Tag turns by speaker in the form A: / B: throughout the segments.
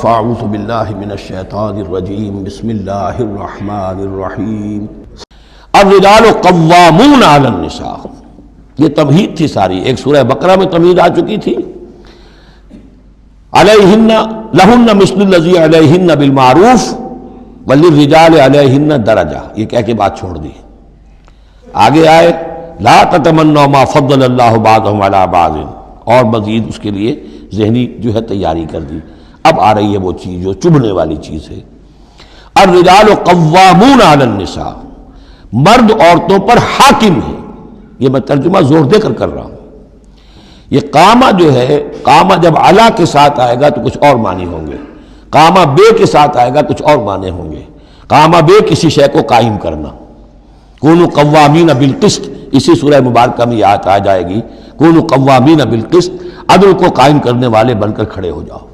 A: فاعوذ باللہ من الشیطان الرجیم بسم اللہ الرحمن الرحیم الرجال قوامون علی النساء. یہ تمہید تھی ساری، ایک سورہ بقرہ میں تمہید آ چکی تھی، علیہن لہن مثل الذی علیہن بالمعروف وللرجال علیہن درجہ، یہ کہہ کے بات چھوڑ دی. آگے آئے لا تتمنوا ما فضل اللہ بعضهم علی بعض، اور مزید اس کے لیے ذہنی جو ہے تیاری کر دی. اب آ رہی ہے وہ چیز جو چبھنے والی چیز ہے. الرجال قوامون علی النساء، مرد عورتوں پر حاکم ہے. یہ میں ترجمہ زور دے کر رہا ہوں. یہ قامہ جو ہے، قامہ جب علا کے ساتھ آئے گا تو کچھ اور معنی ہوں گے، قامہ بے کے ساتھ آئے گا کچھ اور معنی ہوں گے. قامہ بے کسی شے کو قائم کرنا، کونوا قوامین بالقسط، اسی سورہ مبارکہ میں یہ آیت آ جائے گی، کونوا قوامین بالقسط، عدل کو قائم کرنے والے بن کر کھڑے ہو جاؤ.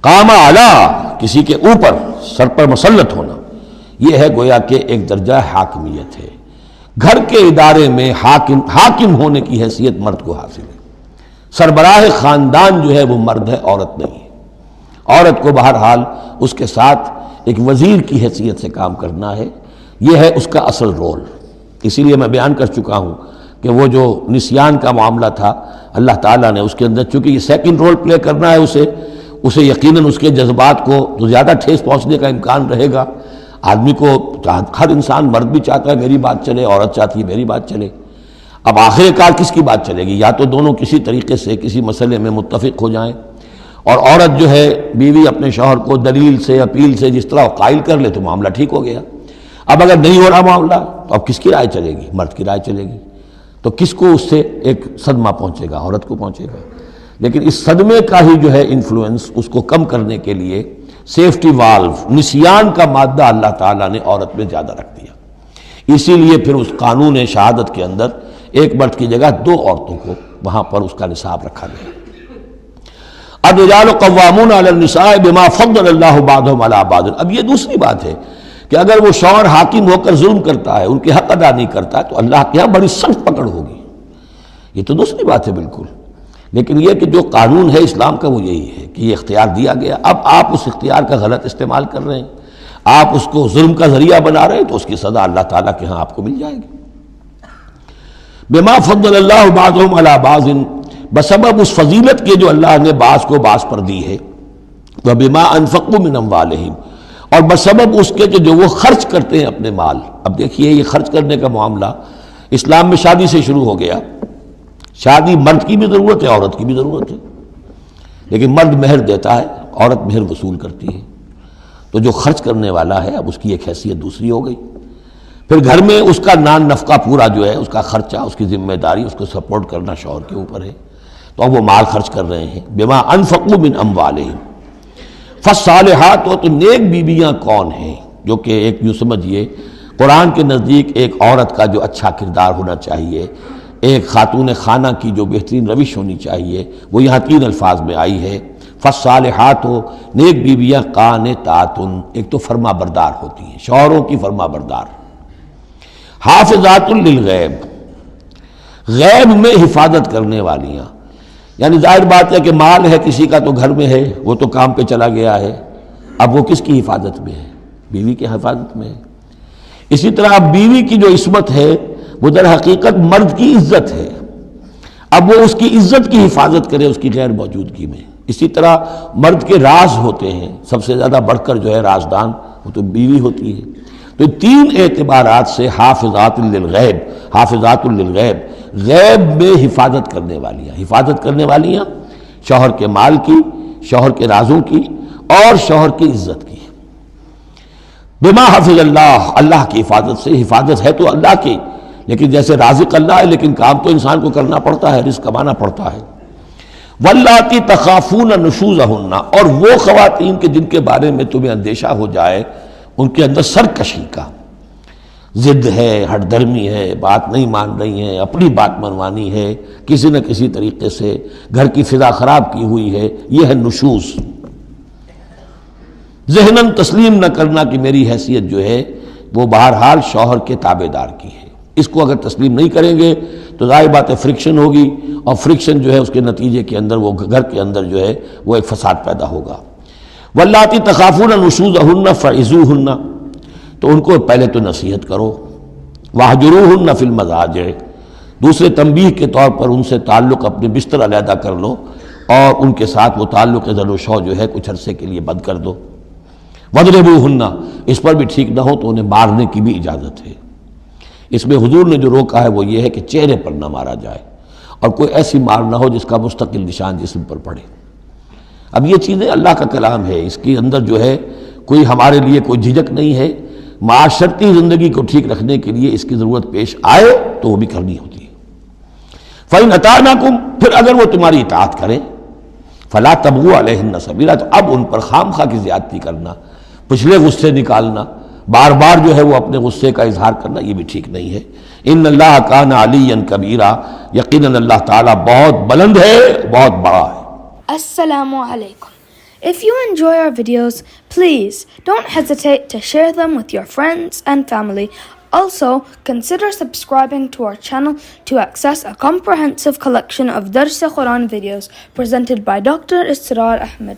A: قامہ علا، کسی کے اوپر، سر پر مسلط ہونا، یہ ہے گویا کہ ایک درجہ حاکمیت ہے. گھر کے ادارے میں حاکم ہونے کی حیثیت مرد کو حاصل ہے. سربراہ خاندان جو ہے وہ مرد ہے، عورت نہیں ہے. عورت کو بہرحال اس کے ساتھ ایک وزیر کی حیثیت سے کام کرنا ہے، یہ ہے اس کا اصل رول. اسی لیے میں بیان کر چکا ہوں کہ وہ جو نسیان کا معاملہ تھا، اللہ تعالیٰ نے اس کے اندر چونکہ یہ سیکنڈ رول پلے کرنا ہے اسے یقیناً اس کے جذبات کو تو زیادہ ٹھیس پہنچنے کا امکان رہے گا. آدمی کو، ہر انسان، مرد بھی چاہتا ہے میری بات چلے، عورت چاہتی ہے میری بات چلے. اب آخر کار کس کی بات چلے گی؟ یا تو دونوں کسی طریقے سے کسی مسئلے میں متفق ہو جائیں، اور عورت جو ہے بیوی اپنے شوہر کو دلیل سے، اپیل سے جس طرح قائل کر لے تو معاملہ ٹھیک ہو گیا. اب اگر نہیں ہو رہا معاملہ تو اب کس کی رائے چلے گی؟ مرد کی رائے چلے گی. تو کس کو اس سے ایک صدمہ پہنچے گا؟ عورت کو پہنچے گا. لیکن اس صدمے کا ہی جو ہے انفلوئنس، اس کو کم کرنے کے لیے سیفٹی والو، نسیان کا مادہ اللہ تعالیٰ نے عورت میں زیادہ رکھ دیا. اسی لیے پھر اس قانون شہادت کے اندر ایک مرد کی جگہ 2 عورتوں کو وہاں پر اس کا نصاب رکھا گیا. الرجال قوامون علی النساء بما فضل اللہ بعضهم علی بعض. اب یہ دوسری بات ہے کہ اگر وہ شوہر حاکم ہو کر ظلم کرتا ہے، ان کے حق ادا نہیں کرتا ہے، تو اللہ کے یہاں بڑی سخت پکڑ ہوگی. یہ تو دوسری بات ہے بالکل. لیکن یہ کہ جو قانون ہے اسلام کا وہ یہی ہے کہ یہ اختیار دیا گیا. اب آپ اس اختیار کا غلط استعمال کر رہے ہیں، آپ اس کو ظلم کا ذریعہ بنا رہے ہیں، تو اس کی سزا اللہ تعالیٰ کے ہاں آپ کو مل جائے گی. بما فضل اللہ بعضهم علی بعض، بسبب اس فضیلت کے جو اللہ نے بعض کو بعض پر دی ہے. وبما انفقوا من اموالہم، اور بسبب اس کے کہ جو وہ خرچ کرتے ہیں اپنے مال. اب دیکھیے یہ خرچ کرنے کا معاملہ اسلام میں شادی سے شروع ہو گیا. شادی مرد کی بھی ضرورت ہے، عورت کی بھی ضرورت ہے، لیکن مرد مہر دیتا ہے، عورت مہر وصول کرتی ہے. تو جو خرچ کرنے والا ہے اب اس کی ایک حیثیت دوسری ہو گئی. پھر گھر میں اس کا نان نفقہ پورا جو ہے، اس کا خرچہ، اس کی ذمہ داری، اس کو سپورٹ کرنا شوہر کے اوپر ہے. تو اب وہ مال خرچ کر رہے ہیں. بما انفقوا من اموالہم. فالصالحات، تو نیک بیویاں کون ہیں؟ جو کہ ایک یوں سمجھیے قرآن کے نزدیک ایک عورت کا جو اچھا کردار ہونا چاہیے، ایک خاتون خانہ کی جو بہترین روش ہونی چاہیے، وہ یہاں 3 الفاظ میں آئی ہے. فالصالحات، نیک بیویاں قانتات، ایک تو فرما بردار ہوتی ہیں، شوہروں کی فرما بردار. حافظات للغیب، غیب میں حفاظت کرنے والیاں. یعنی ظاہر بات ہے کہ مال ہے کسی کا تو گھر میں ہے، وہ تو کام پہ چلا گیا ہے، اب وہ کس کی حفاظت میں ہے؟ بیوی کی حفاظت میں ہے. اسی طرح اب بیوی کی جو عصمت ہے وہ در حقیقت مرد کی عزت ہے. اب وہ اس کی عزت کی حفاظت کرے اس کی غیر موجودگی میں. اسی طرح مرد کے راز ہوتے ہیں، سب سے زیادہ بڑھ کر جو ہے رازدان وہ تو بیوی ہوتی ہے. تو 3 اعتبارات سے حافظات للغیب، حافظات للغیب، غیب میں حفاظت کرنے والیاں. حفاظت کرنے والیاں شوہر کے مال کی، شوہر کے رازوں کی، اور شوہر کی عزت کی. بما حفظ اللہ، اللہ کی حفاظت سے. حفاظت ہے تو اللہ کی، لیکن جیسے رازق اللہ ہے، لیکن کام تو انسان کو کرنا پڑتا ہے، رزق کمانا پڑتا ہے. واللاتی تخافون نشوزہن، اور وہ خواتین کے جن کے بارے میں تمہیں اندیشہ ہو جائے ان کے اندر سرکشی کا، ضد ہے، ہٹ دھرمی ہے، بات نہیں مان رہی ہیں، اپنی بات منوانی ہے، کسی نہ کسی طریقے سے گھر کی فضا خراب کی ہوئی ہے، یہ ہے نشوز. ذہناً تسلیم نہ کرنا کہ میری حیثیت جو ہے وہ بہرحال شوہر کے تابع دار کی ہے. اس کو اگر تسلیم نہیں کریں گے تو ظاہر بات ہے فرکشن ہوگی، اور فرکشن جو ہے اس کے نتیجے کے اندر وہ گھر کے اندر جو ہے وہ ایک فساد پیدا ہوگا. واللاتی تخافون نشوزہن فعظوہن، تو ان کو پہلے تو نصیحت کرو، واہجروہن فی المضاجع، دوسرے تنبیہ کے طور پر ان سے تعلق اپنے بستر علیحدہ کر لو اور ان کے ساتھ وہ تعلق ذل و شو جو ہے کچھ عرصے کے لیے بند کر دو۔ وَاضْرِبُوهُنَّ، اس پر بھی ٹھیک نہ ہو تو انہیں مارنے کی بھی اجازت ہے۔ اس میں حضور نے جو روکا ہے وہ یہ ہے کہ چہرے پر نہ مارا جائے اور کوئی ایسی مار نہ ہو جس کا مستقل نشان جسم پر پڑے۔ اب یہ چیزیں اللہ کا کلام ہے، اس کے اندر جو ہے کوئی ہمارے لیے کوئی جھجک نہیں ہے، معاشرتی زندگی کو ٹھیک رکھنے کے لیے اس کی ضرورت پیش آئے تو وہ بھی کرنی ہوتی ہے۔ فَإِنْ أَطَعْنَاكُمْ، پھر اگر وہ تمہاری اطاعت کریں، فَلَا تَبْغُوا عَلَيْهِنَّ سَبِيلًا، تو اب ان پر خام خواہ کی زیادتی کرنا، پچھلے غصے نکالنا، بار بار جو ہے وہ اپنے غصے کا اظہار کرنا، یہ بھی ٹھیک نہیں ہے۔ ان اللہ کان علیٰ کبیرہ، یقیناً اللہ تعالیٰ بہت بلند ہے، بہت بڑا ہے۔
B: Assalamu alaikum. If you enjoy our videos, please don't hesitate to share them with your friends and family. Also, consider subscribing to our channel to access a comprehensive collection of Dars Quran videos presented by Dr. Israr Ahmed.